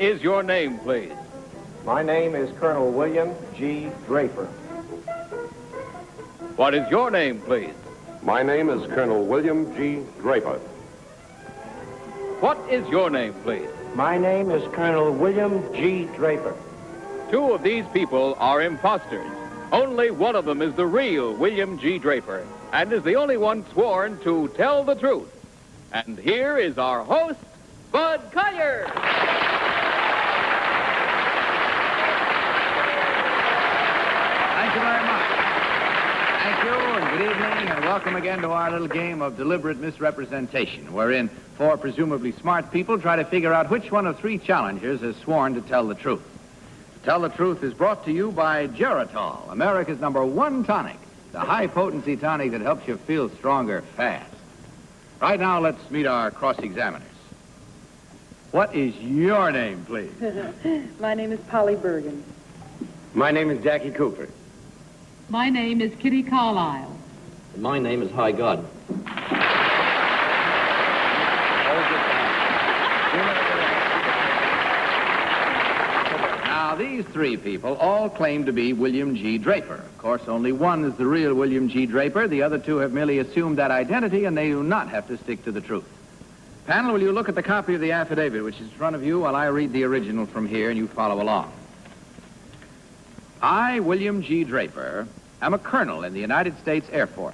is your name, please? My name is Colonel William G. Draper. What is your name, please? My name is Colonel William G. Draper. What is your name, please? My name is Colonel William G. Draper. Two of these people are imposters. Only one of them is the real William G. Draper and is the only one sworn to tell the truth. And here is our host, Bud Collier. Thank you very much. Thank you, and good evening, and welcome again to our little game of deliberate misrepresentation, wherein four presumably smart people try to figure out which one of three challengers has sworn to tell the truth. To Tell the Truth is brought to you by Geritol, America's #1 tonic, the high-potency tonic that helps you feel stronger fast. Right now, let's meet our cross-examiners. What is your name, please? My name is Polly Bergen. My name is Jackie Cooper. My name is Kitty Carlisle. And my name is High God. Now, these three people all claim to be William G. Draper. Of course, only one is the real William G. Draper. The other two have merely assumed that identity, and they do not have to stick to the truth. Panel, will you look at the copy of the affidavit, which is in front of you, while I read the original from here, and you follow along. I, William G. Draper, am a colonel in the United States Air Force.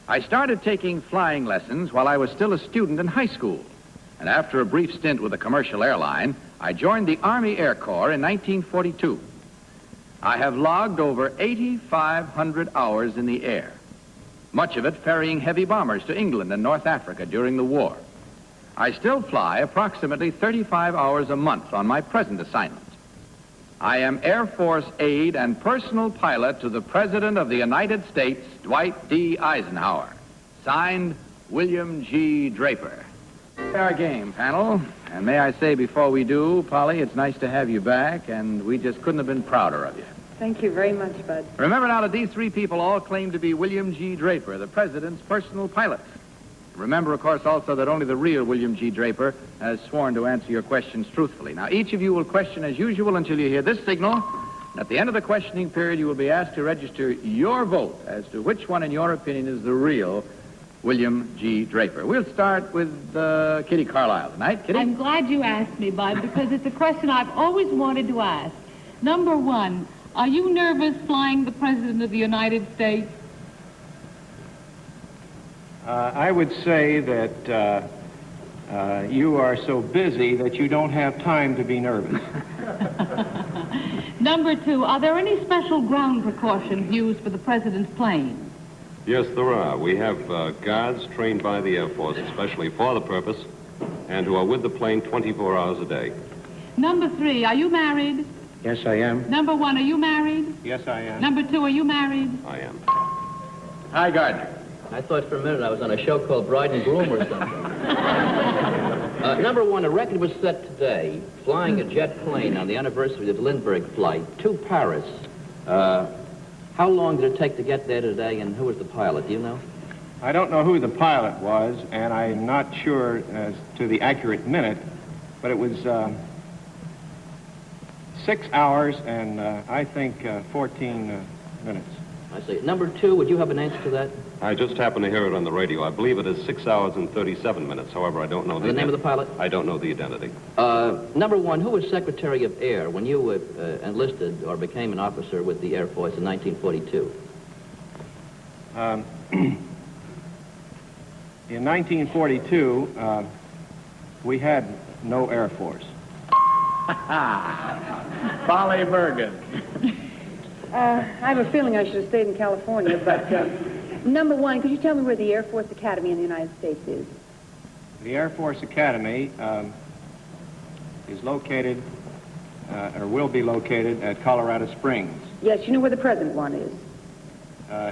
I started taking flying lessons while I was still a student in high school. And after a brief stint with a commercial airline, I joined the Army Air Corps in 1942. I have logged over 8,500 hours in the air, much of it ferrying heavy bombers to England and North Africa during the war. I still fly approximately 35 hours a month on my present assignment. I am Air Force aide and personal pilot to the President of the United States, Dwight D. Eisenhower. Signed, William G. Draper. Our game, panel. And may I say before we do, Polly, it's nice to have you back, and we just couldn't have been prouder of you. Thank you very much, Bud. Remember now that these three people all claim to be William G. Draper, the President's personal pilot. Remember, of course, also that only the real William G. Draper has sworn to answer your questions truthfully. Now, each of you will question as usual until you hear this signal. At the end of the questioning period, you will be asked to register your vote as to which one, in your opinion, is the real William G. Draper. We'll start with Kitty Carlisle tonight. Kitty? I'm glad you asked me, Bud, because it's a question I've always wanted to ask. Number one, are you nervous flying the President of the United States? I would say that you are so busy that you don't have time to be nervous. Number two, are there any special ground precautions used for the President's plane? Yes, there are. We have guards trained by the Air Force, especially for the purpose, and who are with the plane 24 hours a day. Number three, are you married? Yes, I am. Number one, are you married? Yes, I am. Number two, are you married? I am. Hi, Gardner. I thought for a minute I was on a show called Bride and Groom or something. Number one, a record was set today, flying a jet plane on the anniversary of the Lindbergh flight to Paris. How long did it take to get there today, and who was the pilot? Do you know? I don't know who the pilot was, and I'm not sure as to the accurate minute, but it was 6 hours and I think 14 minutes. I see. Number two, would you have an answer to that? I just happened to hear it on the radio. I believe it is 6 hours and 37 minutes. However, I don't know The name of the pilot? I don't know the identity. Number one, who was Secretary of Air when you enlisted or became an officer with the Air Force in 1942? In 1942, we had no Air Force. Polly Bergen. I have a feeling I should have stayed in California, but number one, could you tell me where the Air Force Academy in the United States is? The Air Force Academy is located, or will be located, at Colorado Springs. Yes, you know where the present one is.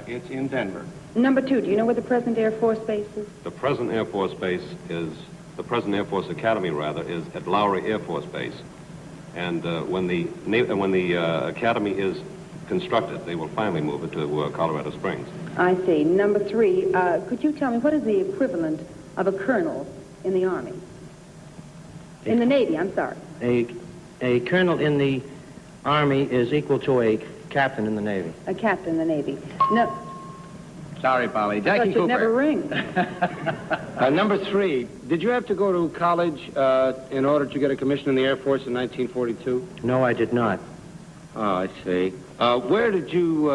It's in Denver. Number two, do you know where the present Air Force Base is? The present Air Force Base is, the present Air Force Academy, rather, is at Lowry Air Force Base. And when the Academy is constructed, they will finally move it to Colorado Springs. I see. Number three, could you tell me what is the equivalent of a colonel in the Army? In the Navy, I'm sorry. A colonel in the Army is equal to a captain in the Navy. A captain in the Navy. No, Sorry, Polly. I Jackie thought you'd Cooper. never ring. Number 3, did you have to go to college in order to get a commission in the Air Force in 1942? No, I did not. Oh, I see. Where did you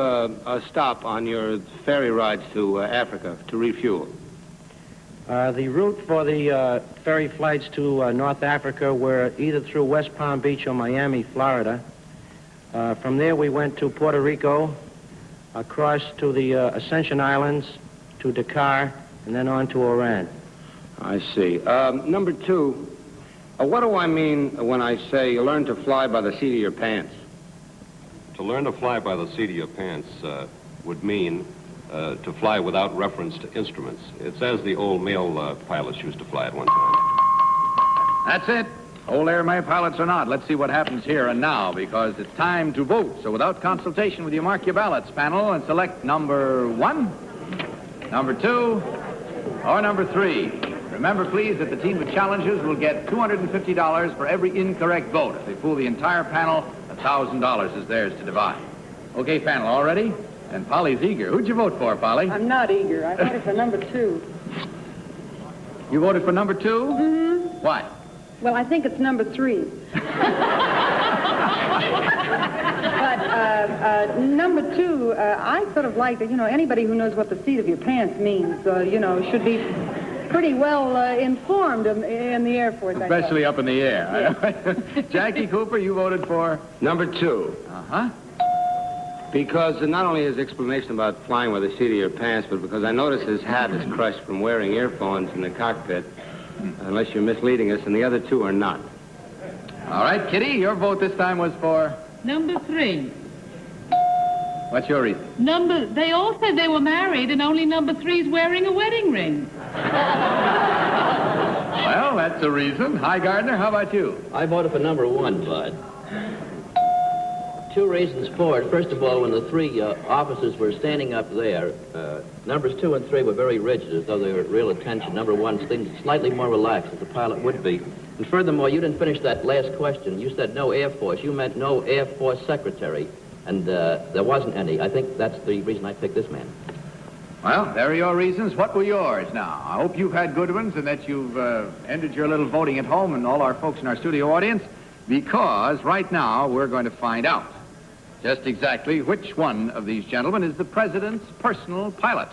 stop on your ferry rides to Africa to refuel? The route for the ferry flights to North Africa were either through West Palm Beach or Miami, Florida. From there, we went to Puerto Rico, across to the Ascension Islands, to Dakar, and then on to Oran. I see. Number 2, what do I mean when I say you learn to fly by the seat of your pants? To learn to fly by the seat of your pants would mean to fly without reference to instruments. It's as the old male pilots used to fly at one time. That's it. Old airman pilots or not, let's see what happens here and now, because it's time to vote. So without consultation, will you mark your ballots, panel, and select number 1, number 2, or number 3? Remember, please, that the team with challenges will get $250 for every incorrect vote. If they fool the entire panel, $1,000 is theirs to divide. Okay, panel, all ready? And Polly's eager. Who'd you vote for, Polly? I'm not eager. I voted for number 2. You voted for number 2? Mm-hmm. Why? Well, I think it's number 3. But number 2, I sort of like that, anybody who knows what the seat of your pants means, should be pretty well informed in the Air Force. Especially up in the air. Yeah. Jackie Cooper, you voted for? Number 2. Uh-huh. Because not only his explanation about flying with the seat of your pants, but because I notice his hat is crushed from wearing earphones in the cockpit, unless you're misleading us, and the other 2 are not. All right, Kitty, your vote this time was for? Number 3. What's your reason? They all said they were married, and only number 3's wearing a wedding ring. Well, that's a reason. Hi, Gardner, how about you? I voted for number 1, Bud. 2 reasons for it. First of all, when the 3 officers were standing up there, numbers 2 and 3 were very rigid, as though they were at real attention. Number 1 seemed slightly more relaxed, as the pilot would be. And furthermore, you didn't finish that last question. You said no Air Force. You meant no Air Force secretary, and there wasn't any. I think that's the reason I picked this man. Well, there are your reasons. What were yours now? I hope you've had good ones and that you've ended your little voting at home and all our folks in our studio audience, because right now we're going to find out just exactly which one of these gentlemen is the president's personal pilot.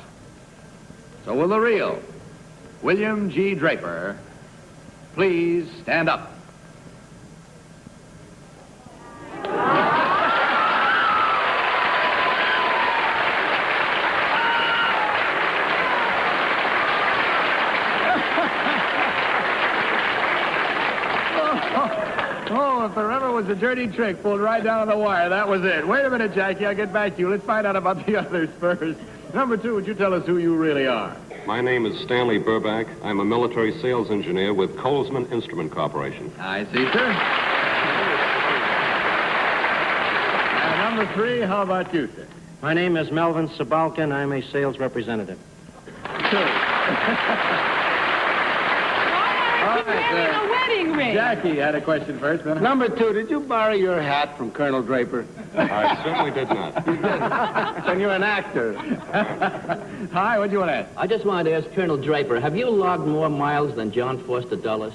So will the real William G. Draper please stand up? Oh, if there ever was a dirty trick pulled right down on the wire, that was it. Wait a minute, Jackie. I'll get back to you. Let's find out about the others first. Number 2, would you tell us who you really are? My name is Stanley Burback. I'm a military sales engineer with Colesman Instrument Corporation. I see, sir. And number 3, how about you, sir? My name is Melvin Sabalkin. I'm a sales representative. Wearing a wedding ring. Jackie had a question first, then. Number 2, did you borrow your hat from Colonel Draper? I certainly did not. Then you're an actor. Hi, what do you want to ask? I just wanted to ask Colonel Draper, have you logged more miles than John Foster Dulles?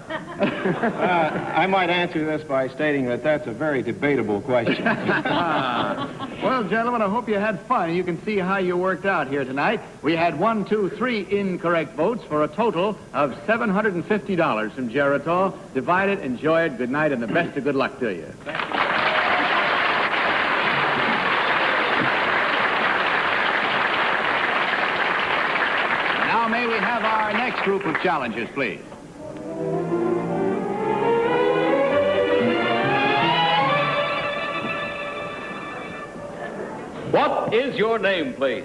I might answer this by stating that that's a very debatable question. Well, gentlemen, I hope you had fun. You can see how you worked out here tonight. We had 1, 2, 3 incorrect votes for a total of $750 from Geritol. Divide it, enjoy it. Good night, and the best of good luck to you. Now may we have our next group of challengers, please. What is your name, please?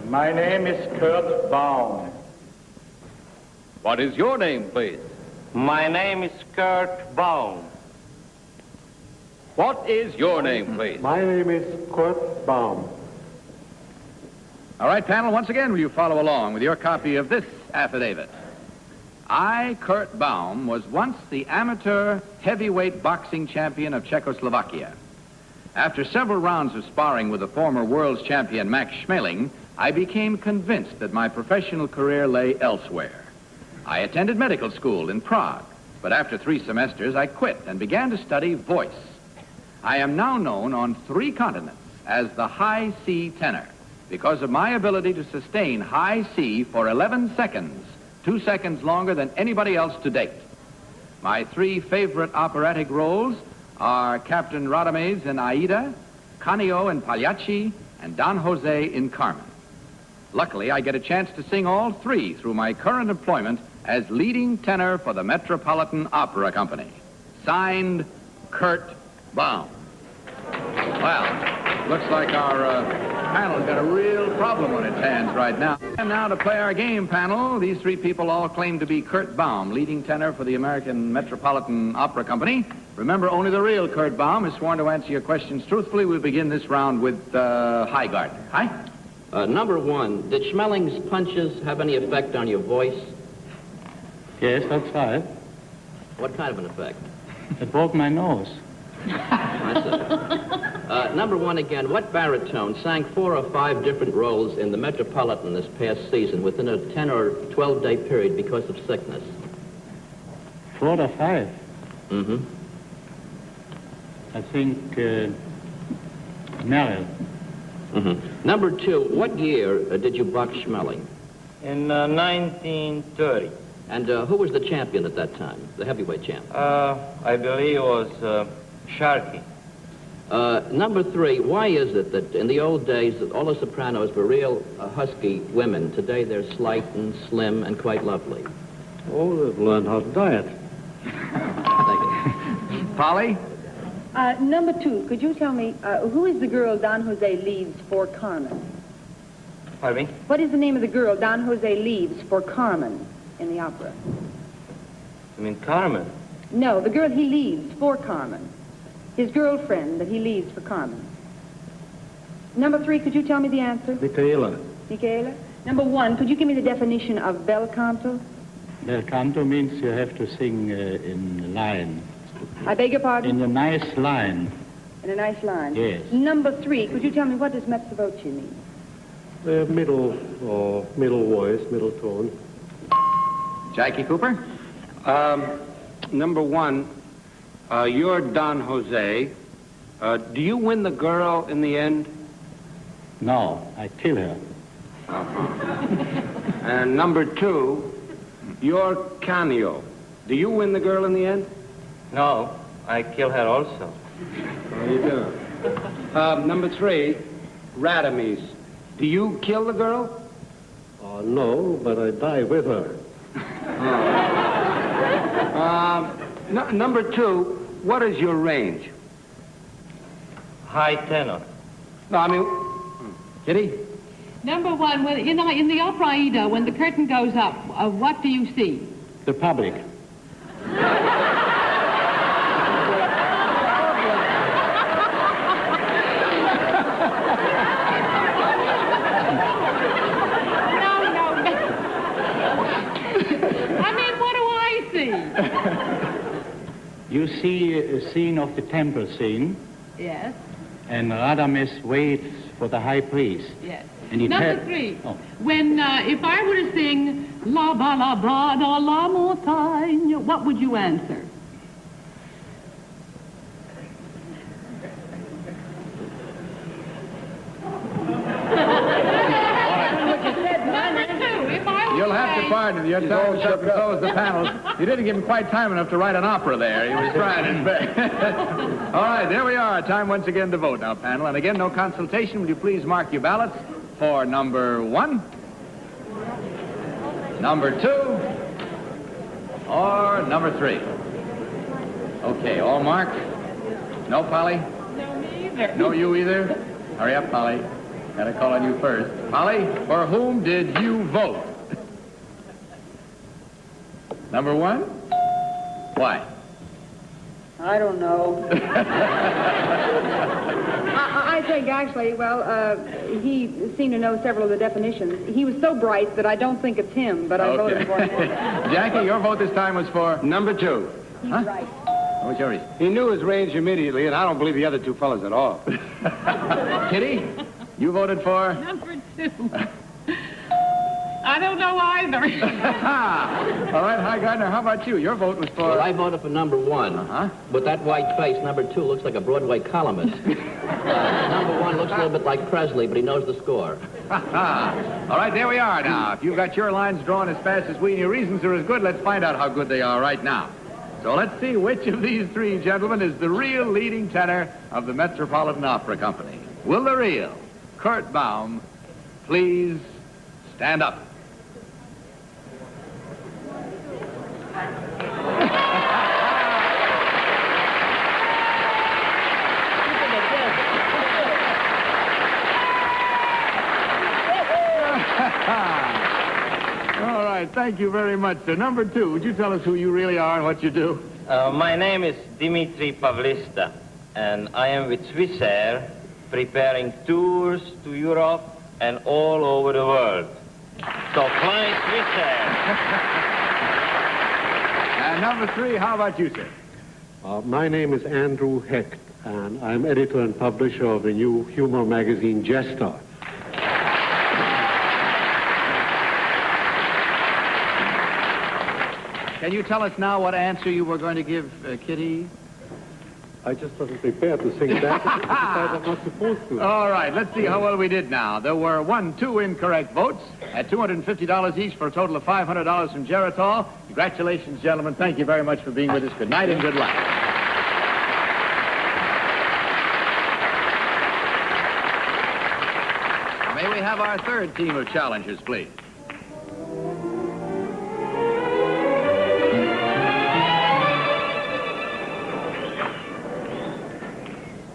My name is Kurt Baum. What is your name, please? My name is Kurt Baum. What is your name, please? My name is Kurt Baum. All right, panel, once again, will you follow along with your copy of this affidavit? I, Kurt Baum, was once the amateur heavyweight boxing champion of Czechoslovakia. After several rounds of sparring with the former world's champion Max Schmeling, I became convinced that my professional career lay elsewhere. I attended medical school in Prague, but after 3 semesters, I quit and began to study voice. I am now known on 3 continents as the high C tenor because of my ability to sustain high C for 11 seconds, 2 seconds longer than anybody else to date. My 3 favorite operatic roles are Captain Radames in Aida, Canio in Pagliacci, and Don Jose in Carmen. Luckily, I get a chance to sing all 3 through my current employment as leading tenor for the Metropolitan Opera Company. Signed, Kurt Baum. Well, looks like our panel's got a real problem on its hands right now. And now to play our game, panel. These 3 people all claim to be Kurt Baum, leading tenor for the American Metropolitan Opera Company. Remember, only the real Kurt Baum is sworn to answer your questions truthfully. We'll begin this round with Hi Gardner. Hi. Number 1, did Schmeling's punches have any effect on your voice? Yes, that's right. What kind of an effect? It broke my nose. I see. Number 1 again, what baritone sang 4 or 5 different roles in the Metropolitan this past season within a 10 or 12-day period because of sickness? 4 or 5? Mm-hmm. I think Merrill. Mm-hmm. Number 2, what year did you box Schmeling? In 1930. And who was the champion at that time, the heavyweight champ? I believe it was Sharkey. Number 3, why is it that in the old days that all the sopranos were real husky women? Today they're slight and slim and quite lovely. Oh, they've learned how to diet. Thank you. Polly? Number 2, could you tell me, who is the girl Don Jose leaves for Carmen? Pardon me? What is the name of the girl Don Jose leaves for Carmen in the opera? You mean Carmen? No, the girl he leaves for Carmen. His girlfriend that he leaves for Carmen. Number 3, could you tell me the answer? Michaela. Michaela? Number 1, could you give me the definition of bel canto? Bel canto means you have to sing in line. I beg your pardon? In a nice line. In a nice line? Yes. Number 3, could you tell me what does mezzo voce mean? Middle voice, middle tone. Jackie Cooper? Number 1, you're Don Jose. Do you win the girl in the end? No, I kill her. And number 2, you're Canio. Do you win the girl in the end? No, I kill her also. How you doing? Number 3, Radames. Do you kill the girl? No, but I die with her. Number 2, what is your range? High tenor. No, I mean, Kitty? Number 1, when, in the opera Aida, when the curtain goes up, what do you see? The public. You see a scene of the temple scene. Yes. And Radames waits for the high priest. Yes. And he Number 3. Oh. When, if I were to sing La Balabrada La Montagne, what would you answer? You'll have to pardon your time to close the panel. You didn't give him quite time enough to write an opera there. He was trying his best. All right, there we are. Time once again to vote now, panel. And again, no consultation. Would you please mark your ballots for number 1, number 2, or number 3? Okay, all marked? No, Polly? No, me either. No, you either? Hurry up, Polly. Gotta call on you first. Polly, for whom did you vote? Number 1? Why? I don't know. I think, actually, well, he seemed to know several of the definitions. He was so bright that I don't think it's him, but I voted for him. Jackie, your vote this time was for? Number 2. He's right. What's your reason? He knew his range immediately, and I don't believe the other two fellas at all. Kitty, you voted for? Number 2. I don't know either. All right, Hi Gardner, how about you? Your vote was for? Well, I voted for number 1. Uh-huh. With that white face, number 2 looks like a Broadway columnist. Number 1 looks a little bit like Presley, but he knows the score. All right, there we are now. If you've got your lines drawn as fast as we and your reasons are as good, let's find out how good they are right now. So let's see which of these three gentlemen is the real leading tenor of the Metropolitan Opera Company. Will the real Kurt Baum please stand up? All right, thank you very much, sir. Number 2, would you tell us who you really are and what you do? My name is Dimitri Pavlista, and I am with Swissair, preparing tours to Europe and all over the world. So fly Swissair. And number 3, how about you, sir? My name is Andrew Hecht, and I'm editor and publisher of the new humor magazine, Jester. Can you tell us now what answer you were going to give Kitty? I just wasn't prepared to sing that. I decided I'm not supposed to. All right, let's see how well we did now. There were 2 incorrect votes at $250 each for a total of $500 from Geritol. Congratulations, gentlemen. Thank you very much for being with us. Good night and good luck. May we have our third team of challengers, please?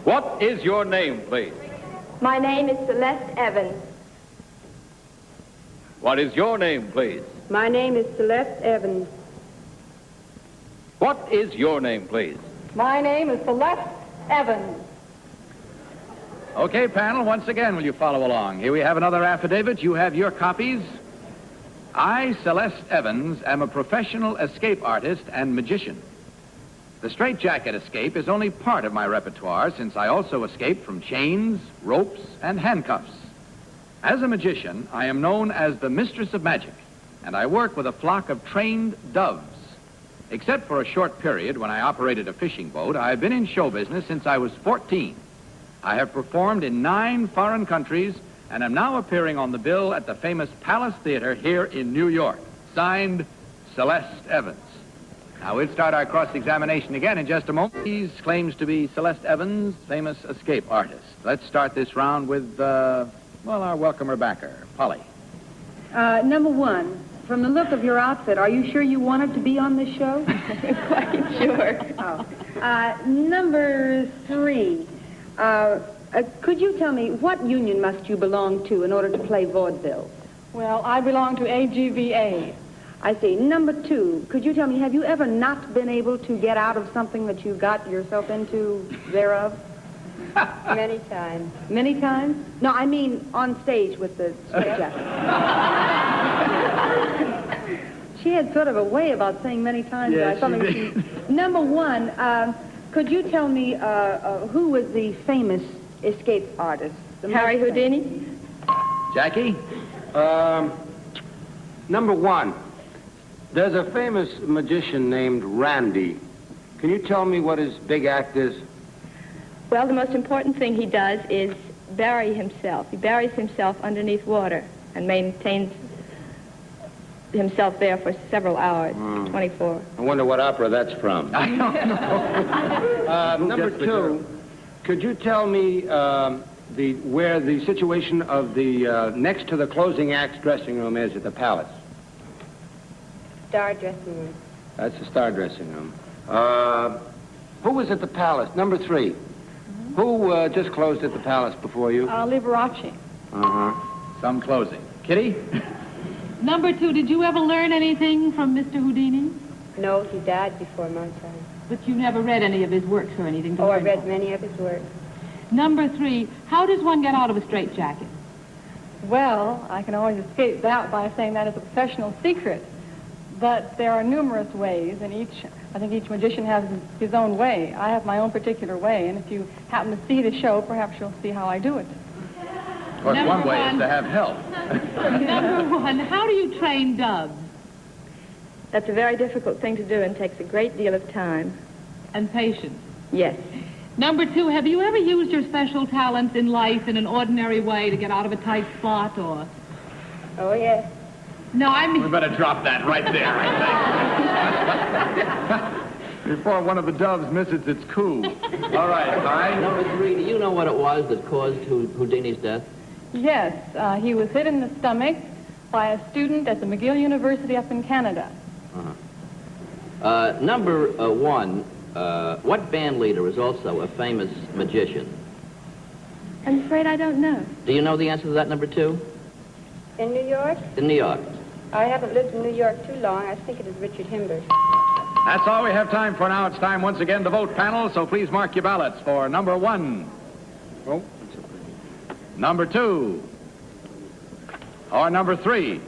What is your name, please? My name is Celeste Evans. What is your name, please? My name is Celeste Evans. What is your name, please? My name is Celeste Evans. Okay, panel, once again, will you follow along? Here we have another affidavit. You have your copies. I, Celeste Evans, am a professional escape artist and magician. The straitjacket escape is only part of my repertoire, since I also escape from chains, ropes, and handcuffs. As a magician, I am known as the Mistress of Magic, and I work with a flock of trained doves. Except for a short period when I operated a fishing boat, I have been in show business since I was 14. I have performed in 9 foreign countries and am now appearing on the bill at the famous Palace Theater here in New York. Signed, Celeste Evans. Now, we'll start our cross-examination again in just a moment. He claims to be Celeste Evans, famous escape artist. Let's start this round with, our welcomer backer, Polly. Number 1, from the look of your outfit, are you sure you wanted to be on this show? Quite sure. Oh. Number 3, could you tell me what union must you belong to in order to play vaudeville? Well, I belong to AGVA. I see. Number 2, could you tell me, have you ever not been able to get out of something that you got yourself into thereof? Many times. Many times? No, I mean on stage with the straitjacket. She had sort of a way about saying many times. Yes, that I thought she did. Number 1, could you tell me who was the famous escape artist? Harry Houdini? Jackie? Number 1. There's a famous magician named Randy. Can you tell me what his big act is? Well, the most important thing he does is bury himself. He buries himself underneath water and maintains himself there for several hours, 24. I wonder what opera that's from. I don't know. Number 2, could you tell me where the situation of the next to the closing act's dressing room is at the Palace? Star dressing room. That's the star dressing room. Who was at the Palace? Number 3. Who just closed at the Palace before you? Liberace. Uh-huh. Some closing. Kitty? Number 2, did you ever learn anything from Mr. Houdini? No, he died before my time. But you never read any of his works or anything? Oh, I read many of his works. Number 3, how does one get out of a straitjacket? Well, I can always escape that by saying that is a professional secret. But there are numerous ways, and I think each magician has his own way. I have my own particular way, and if you happen to see the show, perhaps you'll see how I do it. Of course, one way is to have help. Number 1, how do you train doves? That's a very difficult thing to do and takes a great deal of time. And patience? Yes. Number 2, have you ever used your special talents in life in an ordinary way to get out of a tight spot, or? Oh, yes. No, I mean... We better drop that right there, I think. Before one of the doves misses its coup. All right, fine. Number 3, do you know what it was that caused Houdini's death? Yes, he was hit in the stomach by a student at the McGill University up in Canada. Number 1, what band leader is also a famous magician? I'm afraid I don't know. Do you know the answer to that, number 2? In New York? In New York. I haven't lived in New York too long. I think it is Richard Himbers. That's all we have time for now. It's time once again to vote, panel, so please mark your ballots for number 1. Oh. Number 2. Or number 3.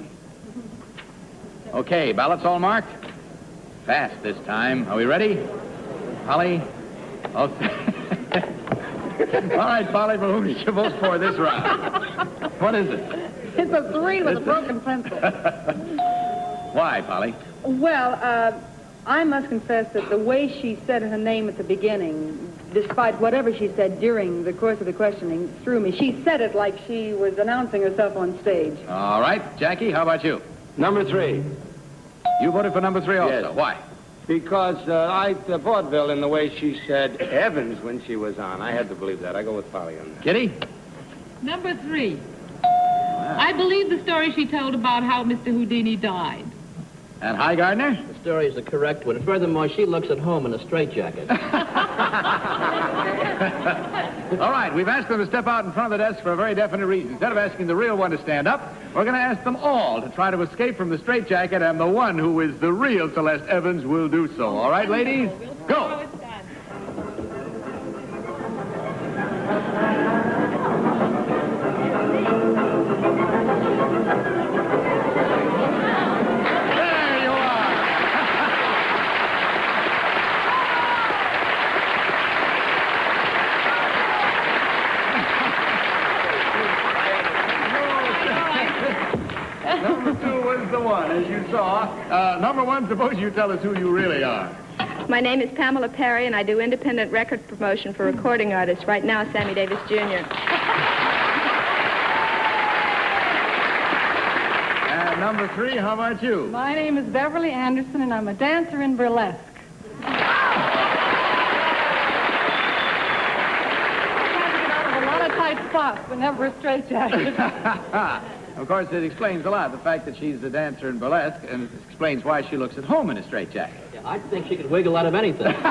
Okay, ballots all marked? Fast this time. Are we ready? Polly? Okay. All right, Polly, for whom did you vote for this round? What is it? It's a 3 with a broken pencil. Why, Polly? Well, I must confess that the way she said her name at the beginning, despite whatever she said during the course of the questioning, threw me. She said it like she was announcing herself on stage. All right. Jackie, how about you? Number 3. You voted for number 3 also. Yes. Why? Because the vaudeville in the way she said Evans when she was on. I had to believe that. I go with Polly on that. Kitty? Number 3. I believe the story she told about how Mr. Houdini died. And High Gardner? The story is the correct one. Furthermore, she looks at home in a straitjacket. All right, we've asked them to step out in front of the desk for a very definite reason. Instead of asking the real one to stand up, we're going to ask them all to try to escape from the straitjacket, and the one who is the real Celeste Evans will do so. All right, ladies? Go! Number 2 was the one, as you saw. Number 1, suppose you tell us who you really are. My name is Pamela Perry, and I do independent record promotion for recording artists. Right now, Sammy Davis Jr. And number 3, how about you? My name is Beverly Anderson, and I'm a dancer in burlesque. I get out of a lot of tight spots, but never a straitjacket. Of course, it explains a lot, the fact that she's a dancer in burlesque, and it explains why she looks at home in a straitjacket. Yeah, I think she could wiggle out of anything. Didn't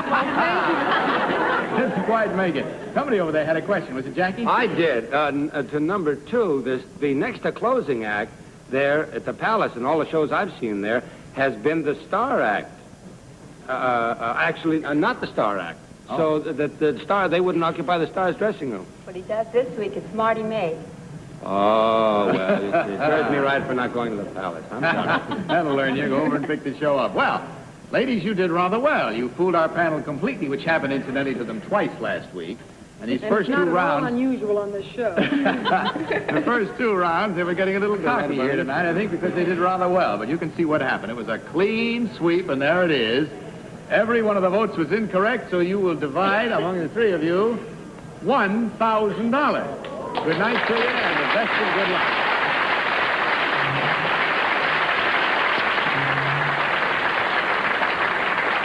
quite make it. Somebody over there had a question. Was it Jackie? I did. To number 2, the next to closing act there at the Palace and all the shows I've seen there has been the Star Act. Actually, not the Star Act. Oh. So that the Star, they wouldn't occupy the Star's dressing room. What he does this week is Marty May. Oh, well, it serves me right for not going to the Palace. I'm sorry. That'll learn you. Go over and pick the show up. Well, ladies, you did rather well. You fooled our panel completely, which happened incidentally to them twice last week. And these first 2 rounds... It's not unusual on this show. The first 2 rounds, they were getting a little cocky here tonight, I think, because they did rather well. But you can see what happened. It was a clean sweep, and there it is. Every one of the votes was incorrect, so you will divide among the 3 of you $1,000. Good night to you, and the best of good luck.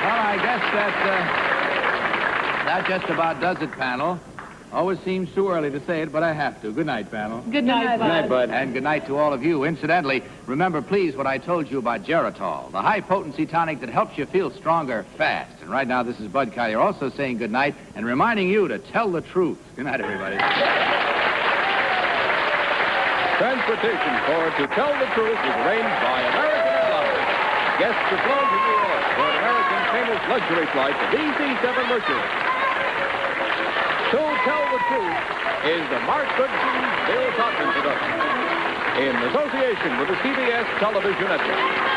Well, I guess that just about does it, panel. Always seems too early to say it, but I have to. Good night, panel. Good night, Bud. Good night, Bud. And good night to all of you. Incidentally, remember, please, what I told you about Geritol, the high-potency tonic that helps you feel stronger fast. And right now, this is Bud Collier also saying good night and reminding you to tell the truth. Good night, everybody. Transportation for To Tell the Truth is arranged by American Airlines. Guests have flown to New York for an American famous luxury flight, the DC-7 Mercury. To Tell the Truth is the Mark Goodson, Bill Todman production in association with the CBS Television Network.